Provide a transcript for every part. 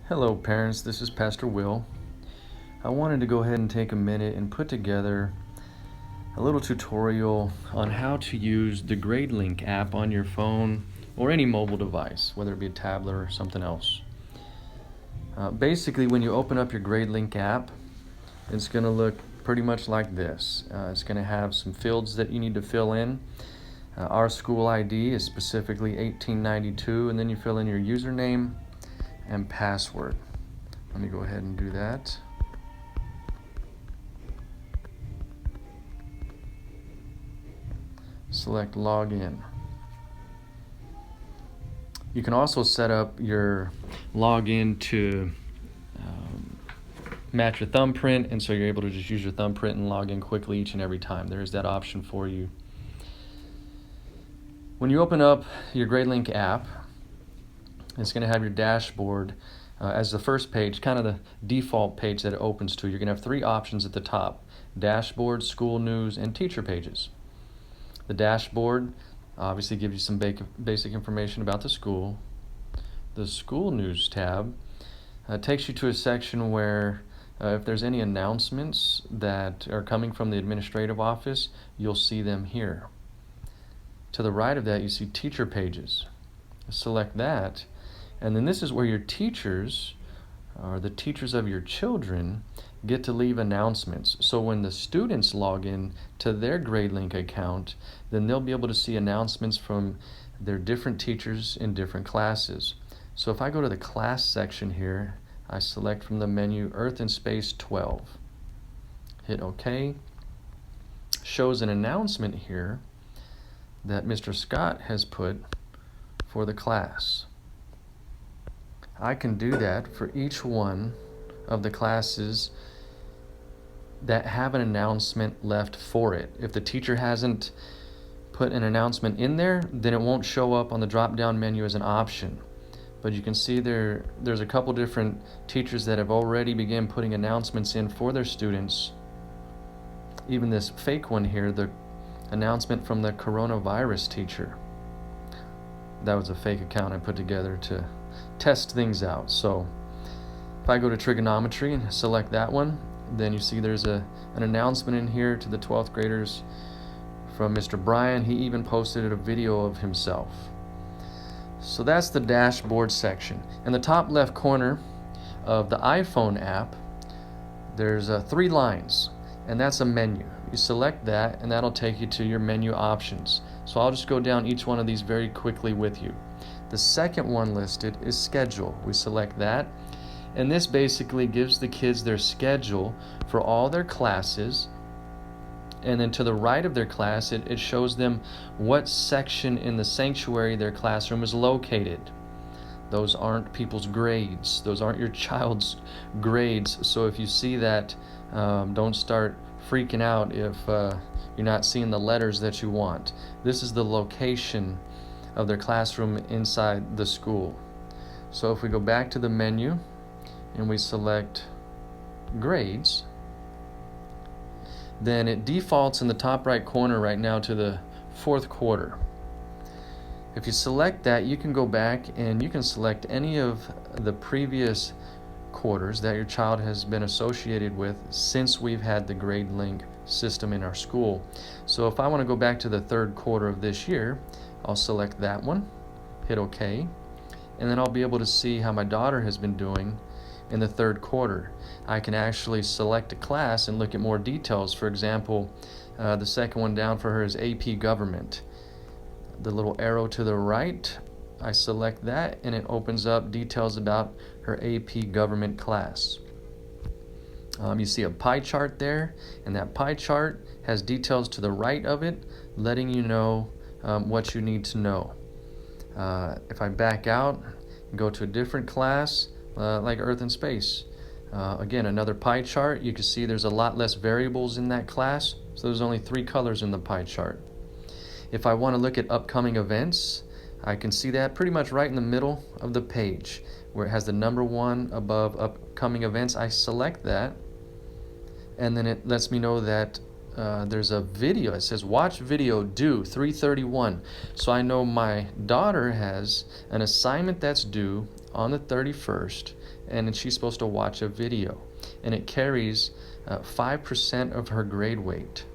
Hello parents, this is Pastor Will. I wanted to go ahead and take a minute and put together a little tutorial on how to use the Gradelink app on your phone or any mobile device, whether it be a tablet or something else. Basically, when you open up your Gradelink app, it's going to look pretty much like this. It's going to have some fields that you need to fill in. Our school ID is specifically 1892, and then you fill in your username and password. Let me go ahead and do that. Select login. You can also set up your login to match your thumbprint, and so you're able to just use your thumbprint and log in quickly each and every time. There's that option for you. When you open up your Gradelink app, it's going to have your dashboard as the first page, kind of the default page that it opens to. You're going to have three options at the top: dashboard, school news, and teacher pages. The dashboard obviously gives you some basic information about the school. The school news tab takes you to a section where if there's any announcements that are coming from the administrative office, you'll see them here. To the right of that, you see teacher pages. Select that, and then this is where your teachers, or the teachers of your children, get to leave announcements. So when the students log in to their Gradelink account, then they'll be able to see announcements from their different teachers in different classes. So if I go to the class section here, I select from the menu Earth and Space 12. Hit OK. Shows an announcement here that Mr. Scott has put for the class. I can do that for each one of the classes that have an announcement left for it. If the teacher hasn't put an announcement in there, then it won't show up on the drop-down menu as an option. But you can see there's a couple different teachers that have already begun putting announcements in for their students. Even this fake one here, the announcement from the coronavirus teacher. That was a fake account I put together to test things out. So if I go to trigonometry and select that one, then you see there's an announcement in here to the 12th graders from Mr. Brian. He even posted a video of himself. So that's the dashboard section. In the top left corner of the iPhone app, there's 3 lines, and that's a menu. You select that, and that'll take you to your menu options. So I'll just go down each one of these very quickly with you. The second one listed is schedule. We select that, and this basically gives the kids their schedule for all their classes. And then to the right of their class, it shows them what section in the sanctuary their classroom is located. Those aren't people's grades. Those aren't your child's grades. So if you see that, don't start freaking out if you're not seeing the letters that you want. This is the location of their classroom inside the school. So if we go back to the menu and we select grades, then it defaults in the top right corner right now to the 4th quarter. If you select that, you can go back and you can select any of the previous quarters that your child has been associated with since we've had the Gradelink system in our school. So if I want to go back to the 3rd quarter of this year, I'll select that one, hit OK, and then I'll be able to see how my daughter has been doing in the 3rd quarter. I can actually select a class and look at more details. For example, the second one down for her is AP Government. The little arrow to the right, I select that, and it opens up details about her AP Government class. You see a pie chart there, and that pie chart has details to the right of it, letting you know what you need to know. If I back out and go to a different class, like Earth and Space, again, another pie chart. You can see there's a lot less variables in that class, so there's only 3 colors in the pie chart. If I want to look at upcoming events, I can see that pretty much right in the middle of the page where it has the number 1 above upcoming events. I select that, and then it lets me know that there's a video. It says watch video due 3:31. So I know my daughter has an assignment that's due on the 31st, and then she's supposed to watch a video, and it carries 5% of her grade weight.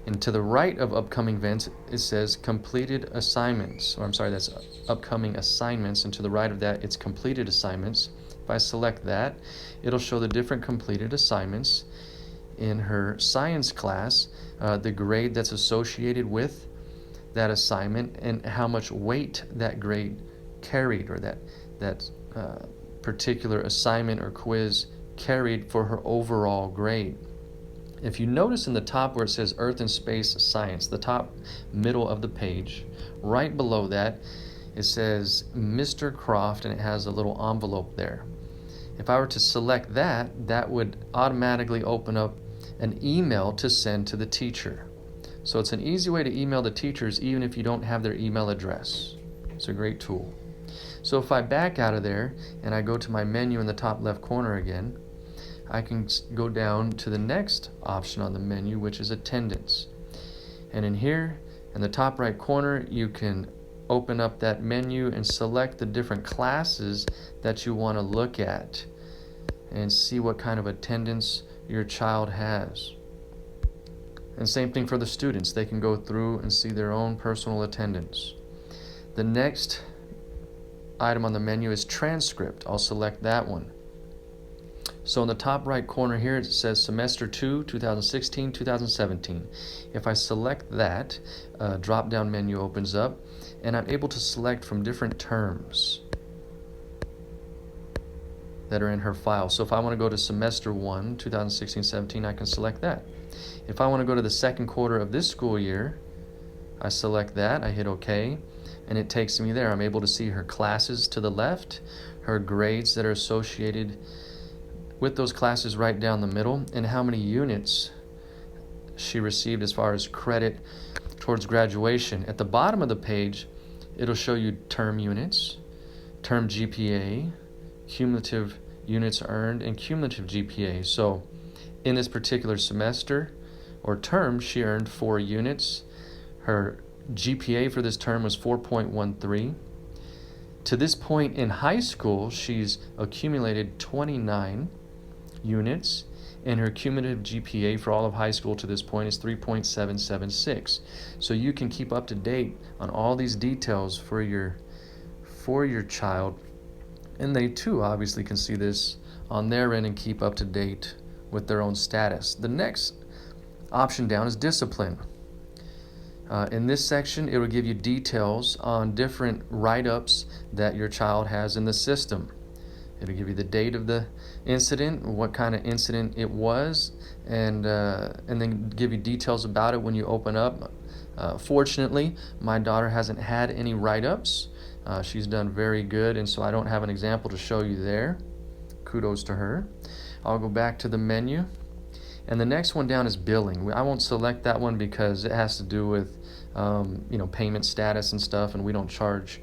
And to the right of upcoming events, it says completed assignments, or I'm sorry, that's upcoming assignments, and to the right of that, it's completed assignments. If I select that, it'll show the different completed assignments in her science class, the grade that's associated with that assignment, and how much weight that grade carried, or that particular assignment or quiz carried for her overall grade. If you notice in the top where it says Earth and Space Science, the top middle of the page, right below that, it says Mr. Croft, and it has a little envelope there. If I were to select that, that would automatically open up an email to send to the teacher. So it's an easy way to email the teachers even if you don't have their email address. It's a great tool. So if I back out of there and I go to my menu in the top left corner again, I can go down to the next option on the menu, which is attendance. And in here, in the top right corner, you can open up that menu and select the different classes that you want to look at and see what kind of attendance your child has. And same thing for the students. They can go through and see their own personal attendance. The next item on the menu is transcript. I'll select that one. So in the top right corner here, it says Semester 2, 2016-2017. If I select that, a drop-down menu opens up, and I'm able to select from different terms that are in her file. So if I want to go to Semester 1, 2016-17, I can select that. If I want to go to the second quarter of this school year, I select that, I hit OK, and it takes me there. I'm able to see her classes to the left, her grades that are associated with those classes right down the middle, and how many units she received as far as credit towards graduation. At the bottom of the page, it'll show you term units, term GPA, cumulative units earned, and cumulative GPA. So in this particular semester or term, she earned 4 units. Her GPA for this term was 4.13. To this point in high school, she's accumulated 29 units, and her cumulative GPA for all of high school to this point is 3.776. So you can keep up to date on all these details for your child, and they too obviously can see this on their end and keep up to date with their own status. The next option down is discipline. In this section, it will give you details on different write-ups that your child has in the system. It'll give you the date of the incident, what kind of incident it was, and then give you details about it when you open up. Fortunately, my daughter hasn't had any write-ups. She's done very good, and so I don't have an example to show you there. Kudos to her. I'll go back to the menu. And the next one down is billing. I won't select that one because it has to do with payment status and stuff, and we don't charge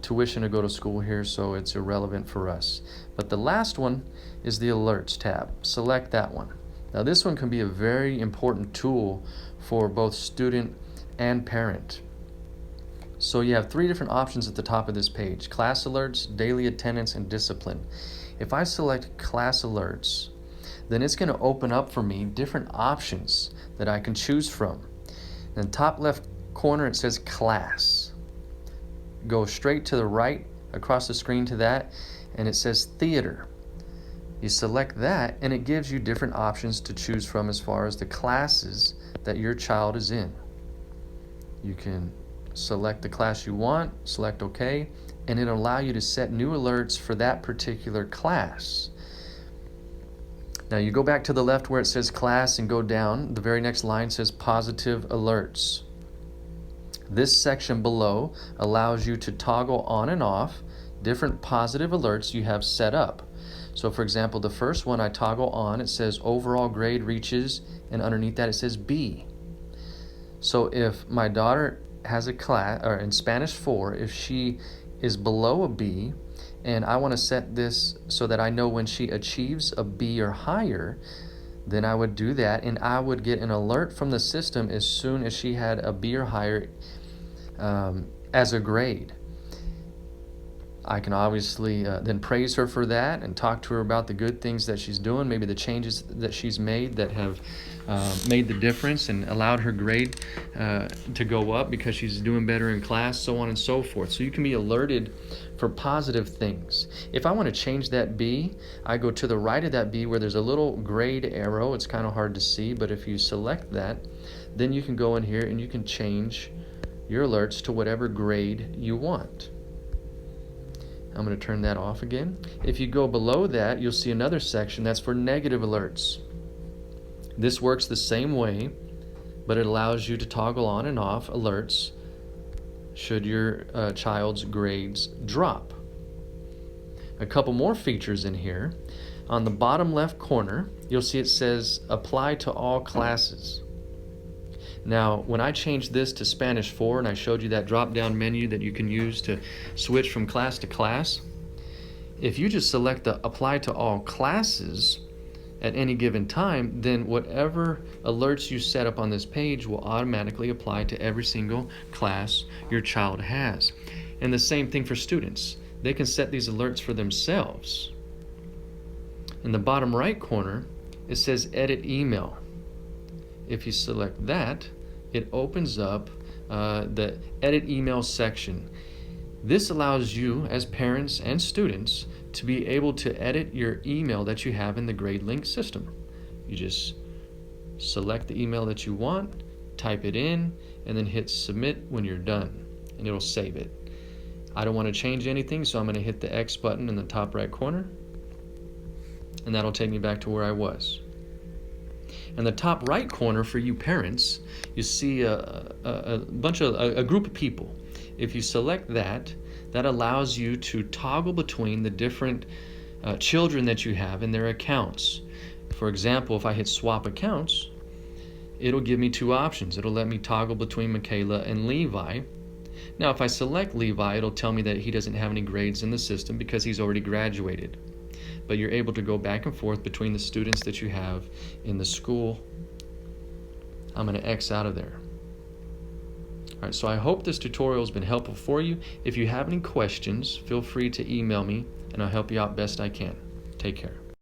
tuition to go to school here, so it's irrelevant for us. But the last one is the alerts tab. Select that one. Now this one can be a very important tool for both student and parent. So you have 3 different options at the top of this page: class alerts, daily attendance, and discipline. If I select class alerts, then it's going to open up for me different options that I can choose from. In the top left corner, it says class. Go straight to the right across the screen to that, and it says theater. You select that, and it gives you different options to choose from as far as the classes that your child is in. You can select the class you want, select OK, and it'll allow you to set new alerts for that particular class. Now you go back to the left where it says class and go down. The very next line says positive alerts. This section below allows you to toggle on and off different positive alerts you have set up. So for example, the first one I toggle on, it says overall grade reaches, and underneath that it says B. So if my daughter has a class, or in Spanish 4, if she is below a B, and I want to set this so that I know when she achieves a B or higher, then I would do that, and I would get an alert from the system as soon as she had a B or higher as a grade. I can obviously then praise her for that and talk to her about the good things that she's doing, maybe the changes that she's made that have made the difference and allowed her grade to go up because she's doing better in class, so on and so forth. So you can be alerted for positive things. If I want to change that B, I go to the right of that B where there's a little grade arrow. It's kind of hard to see, but if you select that, then you can go in here and you can change your alerts to whatever grade you want. I'm going to turn that off again. If you go below that, you'll see another section that's for negative alerts. This works the same way, but it allows you to toggle on and off alerts should your child's grades drop. A couple more features in here. On the bottom left corner, you'll see it says apply to all classes. Now, when I changed this to Spanish 4 and I showed you that drop-down menu that you can use to switch from class to class, if you just select the apply to all classes at any given time, then whatever alerts you set up on this page will automatically apply to every single class your child has. And the same thing for students. They can set these alerts for themselves. In the bottom right corner, it says edit email. If you select that, it opens up the edit email section. This allows you as parents and students to be able to edit your email that you have in the Gradelink system. You just select the email that you want, type it in, and then hit submit when you're done, and it'll save it. I don't want to change anything, so I'm going to hit the X button in the top right corner, and that'll take me back to where I was. In the top right corner for you parents, you see a group of people. If you select that, that allows you to toggle between the different children that you have in their accounts. For example, if I hit swap accounts, it'll give me two options. It'll let me toggle between Michaela and Levi. Now, if I select Levi, it'll tell me that he doesn't have any grades in the system because he's already graduated. But you're able to go back and forth between the students that you have in the school. I'm going to X out of there. All right, so I hope this tutorial has been helpful for you. If you have any questions, feel free to email me, and I'll help you out best I can. Take care.